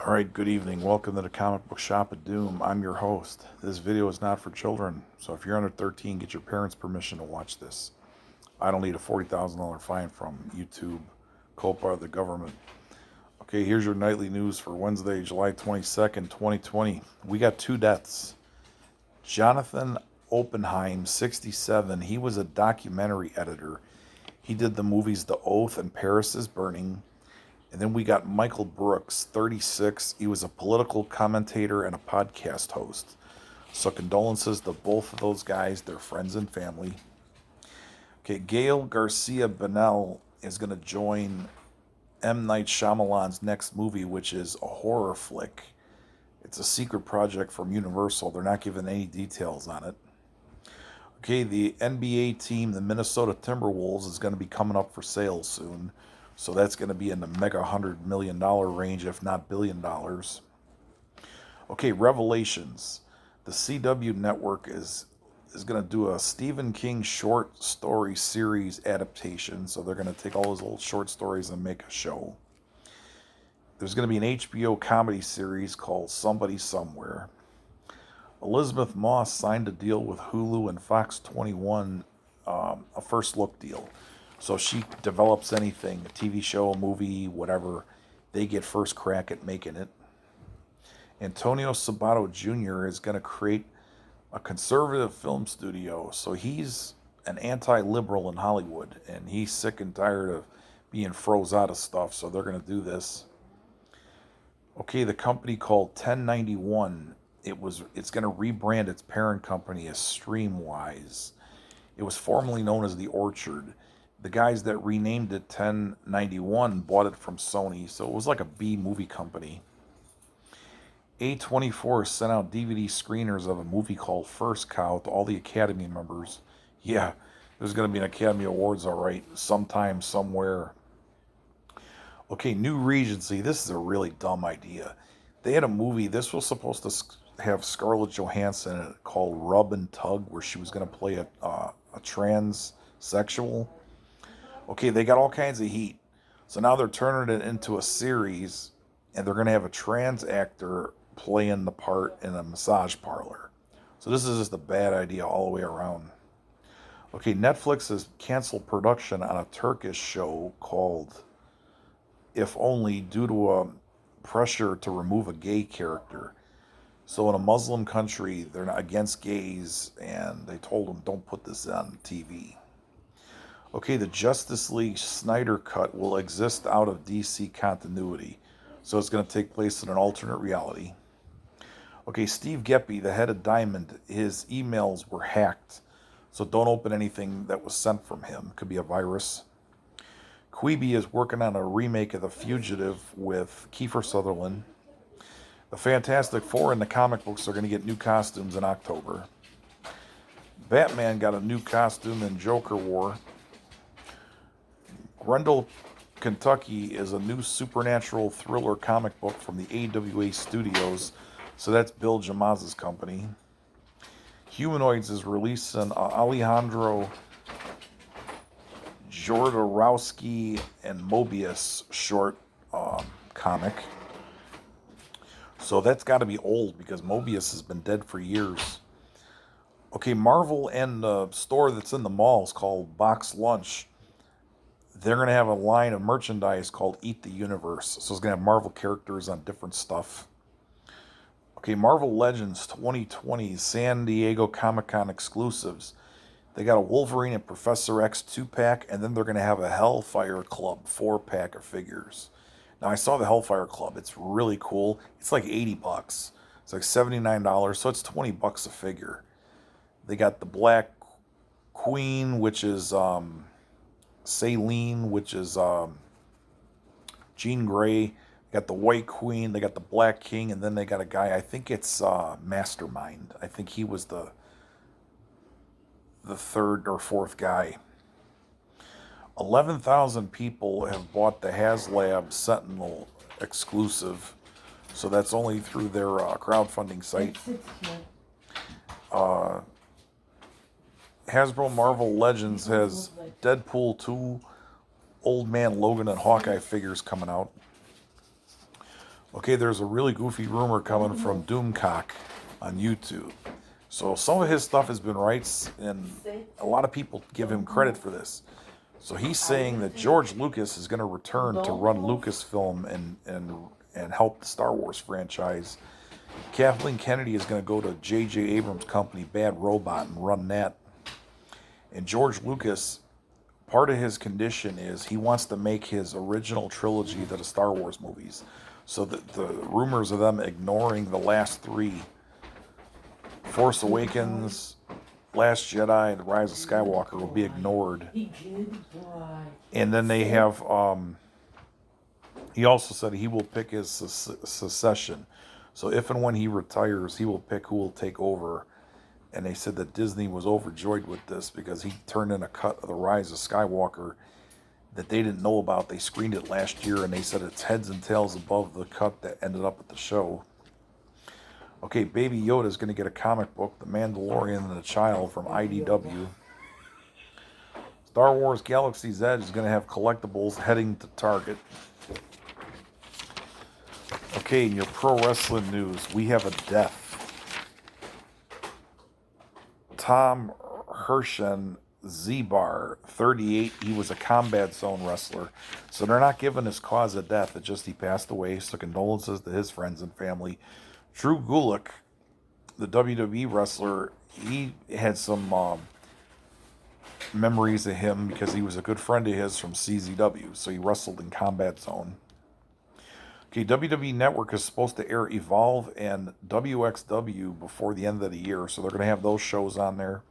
Alright, good evening. Welcome to the Comic Book Shop of Doom. I'm your host. This video is not for children, so if you're under 13, get your parents' permission to watch this. I don't need a $40,000 fine from YouTube, COPA, or the government. Okay, here's your nightly news for Wednesday, July 22nd, 2020. We got two deaths. Jonathan Oppenheim, 67, he was a documentary editor. He did the movies The Oath and Paris is Burning. And then we got Michael Brooks, 36. He was a political commentator and a podcast host. So condolences to both of those guys, their friends and family. Okay, Gail Garcia Bernal is going to join M. Night Shyamalan's next movie, which is a horror flick. It's a secret project from Universal. They're not giving any details on it. Okay, the NBA team, the Minnesota Timberwolves, is going to be coming up for sale soon. So that's going to be in the mega $100 million range, if not $1 billion. Okay, Revelations. The CW network is going to do a Stephen King short story series adaptation. So they're going to take all his old short stories and make a show. There's going to be an HBO comedy series called Somebody Somewhere. Elizabeth Moss signed a deal with Hulu and Fox 21, a first look deal. So if she develops anything, a TV show, a movie, whatever, they get first crack at making it. Antonio Sabato Jr. is going to create a conservative film studio. So he's an anti-liberal in Hollywood, and he's sick and tired of being froze out of stuff, so they're going to do this. Okay, the company called 1091, it's going to rebrand its parent company as Streamwise. It was formerly known as The Orchard. The guys that renamed it 1091 bought it from Sony, so it was like a B movie company. A24 sent out DVD screeners of a movie called First Cow to all the Academy members. Yeah, there's going to be an Academy Awards, all right, sometime, somewhere. Okay, New Regency. This is a really dumb idea. They had a movie. This was supposed to have Scarlett Johansson in it called Rub and Tug, where she was going to play a transsexual. Okay, they got all kinds of heat. So now they're turning it into a series, and they're going to have a trans actor playing the part in a massage parlor. So this is just a bad idea all the way around. Okay, Netflix has canceled production on a Turkish show called If Only due to a pressure to remove a gay character. So in a Muslim country, they're not against gays, and they told them don't put this on TV. Okay, the Justice League Snyder Cut will exist out of DC continuity. So it's going to take place in an alternate reality. Okay, Steve Geppi, the head of Diamond, his emails were hacked. So don't open anything that was sent from him. Could be a virus. Quibi is working on a remake of The Fugitive with Kiefer Sutherland. The Fantastic Four in the comic books are going to get new costumes in October. Batman got a new costume in Joker War. Grendel, Kentucky is a new supernatural thriller comic book from the AWA Studios. So that's Bill Jamaz's company. Humanoids is releasing Alejandro Jodorowsky and Mobius short comic. So that's got to be old because Mobius has been dead for years. Okay, Marvel and the store that's in the mall is called Box Lunch. They're going to have a line of merchandise called Eat the Universe. So it's going to have Marvel characters on different stuff. Okay, Marvel Legends 2020 San Diego Comic-Con exclusives. They got a Wolverine and Professor X 2-pack, and then they're going to have a Hellfire Club 4-pack of figures. Now, I saw the Hellfire Club. It's really cool. It's like $80. It's like $79, so it's $20 a figure. They got the Black Queen, which is Saline, which is Jean Grey. They got the White Queen. They got the Black King, and then they got a guy. I think it's Mastermind. I think he was the third or fourth guy. 11,000 people have bought the HasLab Sentinel exclusive, so that's only through their crowdfunding site. Hasbro Marvel Legends has Deadpool 2, Old Man Logan, and Hawkeye figures coming out. Okay, there's a really goofy rumor coming from Doomcock on YouTube. So some of his stuff has been rights, and a lot of people give him credit for this. So he's saying that George Lucas is going to return to run Lucasfilm and help the Star Wars franchise. Kathleen Kennedy is going to go to J.J. Abrams' company, Bad Robot, and run that. And George Lucas, part of his condition is he wants to make his original trilogy to the Star Wars movies. So the rumors of them ignoring the last three, Force Awakens, Last Jedi, and The Rise of Skywalker, will be ignored. And then they have, he also said he will pick his succession. So if and when he retires, he will pick who will take over. And they said that Disney was overjoyed with this because he turned in a cut of The Rise of Skywalker that they didn't know about. They screened it last year, and they said it's heads and tails above the cut that ended up at the show. Okay, Baby Yoda is going to get a comic book, The Mandalorian and the Child, from IDW. Star Wars Galaxy's Edge is going to have collectibles heading to Target. Okay, in your pro wrestling news, we have a death. Tom Hershen Z-Bar, 38. He was a Combat Zone wrestler. So they're not giving his cause of death. It's just he passed away. So condolences to his friends and family. Drew Gulak, the WWE wrestler, he had some memories of him because he was a good friend of his from CZW. So he wrestled in Combat Zone. Okay, WWE Network is supposed to air Evolve and WXW before the end of the year, so they're going to have those shows on there.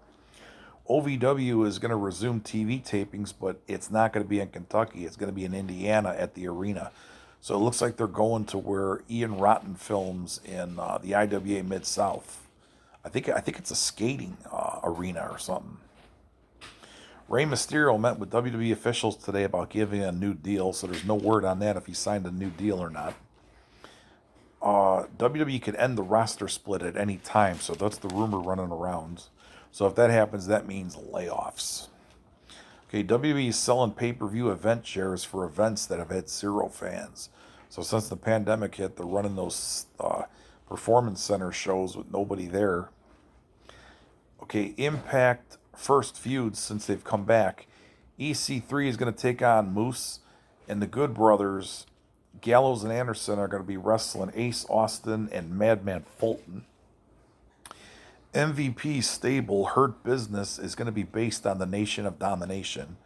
OVW is going to resume TV tapings, but it's not going to be in Kentucky. It's going to be in Indiana at the arena. So it looks like they're going to where Ian Rotten films in the IWA Mid-South. I think it's a skating arena or something. Rey Mysterio met with WWE officials today about giving a new deal, so there's no word on that if he signed a new deal or not. WWE could end the roster split at any time, so that's the rumor running around. So if that happens, that means layoffs. Okay, WWE is selling pay-per-view event shares for events that have had 0 fans. So since the pandemic hit, they're running those performance center shows with nobody there. Okay, Impact first feuds since they've come back. EC3 is going to take on Moose, and the Good Brothers, Gallows and Anderson, are going to be wrestling Ace Austin and Madman Fulton. MVP stable Hurt Business is going to be based on the Nation of Domination.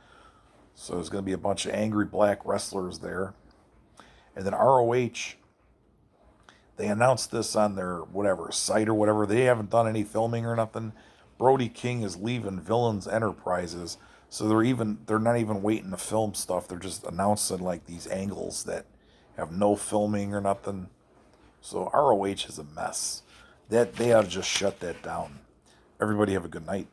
So there's going to be a bunch of angry black wrestlers there. And then ROH, they announced this on their site or whatever. They haven't done any filming or nothing. Brody King is leaving Villains Enterprises. So they're not even waiting to film stuff. They're just announcing like these angles that have no filming or nothing. So ROH is a mess. That they ought to just shut that down. Everybody have a good night.